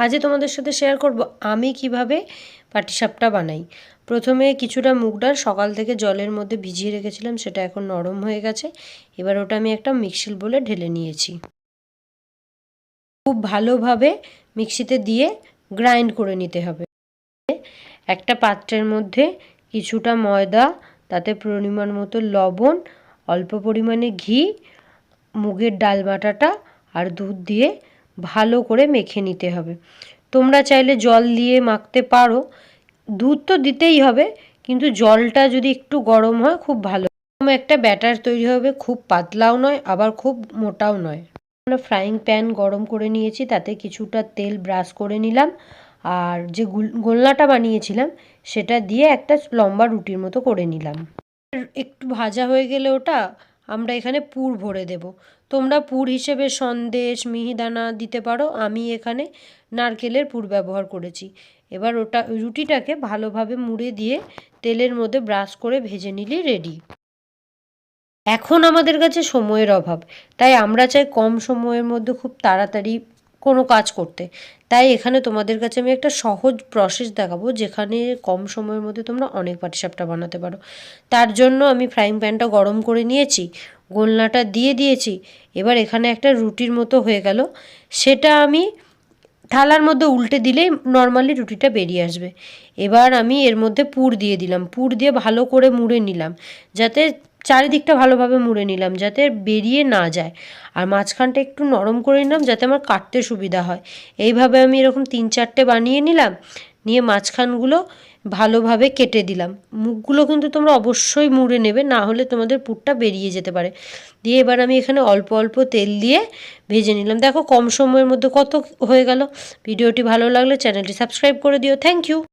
আজ তোমাদের সাথে শেয়ার করব আমি কিভাবে পাটিসাপটা বানাই। প্রথমে কিছুটা মুগ ডাল সকাল থেকে জলের মধ্যে ভিজিয়ে রেখেছিলাম, সেটা এখন নরম হয়ে গেছে। এবার ওটা আমি একটা মিক্সির বোলে ঢেলে নিয়েছি। খুব ভালোভাবে মিক্সিতে দিয়ে গ্রাইন্ড করে নিতে হবে। একটা পাত্রের মধ্যে কিছুটা ময়দা, তাতে পরিমাণ মতো লবণ, অল্প পরিমাণে ঘি, মুগের ডাল বাটাটা আর দুধ দিয়ে ভালো করে মেখে নিতে হবে। তোমরা চাইলে জল দিয়ে মাখতে পারো, দুধ তো দিতেই হবে, কিন্তু জলটা যদি একটু গরম হয় খুব ভালো। একটা ব্যাটার তৈরি হবে, খুব পাতলাও নয় আবার খুব মোটাও নয়। আমরা ফ্রাইং প্যান গরম করে নিয়েছি, তাতে কিছুটা তেল ব্রাশ করে নিলাম, আর যে গোলনাটা বানিয়েছিলাম সেটা দিয়ে একটা লম্বা রুটির মতো করে নিলাম। একটু ভাজা হয়ে গেলে ওটা আমরা এখানে পুর ভরে দেব। তোমরা পুর হিসেবে সন্দেশ, মিহিদানা দিতে পারো, আমি এখানে নারকেলের পুর ব্যবহার করেছি। এবার ওটা রুটিটাকে ভালোভাবে মুড়ে দিয়ে তেলের মধ্যে ব্রাশ করে ভেজে নিলেই রেডি। এখন আমাদের কাছে সময়ের অভাব, তাই আমরা চাই কম সময়ের মধ্যে খুব তাড়াতাড়ি কোনো কাজ করতে। তাই এখানে তোমাদের কাছে আমি একটা সহজ প্রসেস দেখাবো, যেখানে কম সময়ের মধ্যে তোমরা অনেক পাটিসাপটা বানাতে পারো। তার জন্য আমি ফ্রাইং প্যানটা গরম করে নিয়েছি, গোলনাটা দিয়ে দিয়েছি। এবার এখানে একটা রুটির মতো হয়ে গেল, সেটা আমি থালার মধ্যে উল্টে দিলেই নর্মালি রুটিটা বেরিয়ে আসবে। এবার আমি এর মধ্যে পুর দিয়ে দিলাম, পুর দিয়ে ভালো করে মুড়ে নিলাম, যাতে চারিদিকটা ভালোভাবে মুড়ে নিলাম যাতে বেরিয়ে না যায়। আর মাঝখানটা একটু নরম করে নিলাম যাতে আমার কাটতে সুবিধা হয়। এইভাবে আমি এরকম 3-4টে বানিয়ে নিলাম, নিয়ে মাঝখানগুলো ভালোভাবে কেটে দিলাম। মুখগুলো কিন্তু তোমরা অবশ্যই মুড়ে নেবে, না হলে তোমাদের পুরটা বেরিয়ে যেতে পারে। দিয়ে এবার আমি এখানে অল্প অল্প তেল দিয়ে ভেজে নিলাম। দেখো কম সময়ের মধ্যে কত হয়ে গেল। ভিডিওটি ভালো লাগলে চ্যানেলটি সাবস্ক্রাইব করে দিও। Thank you.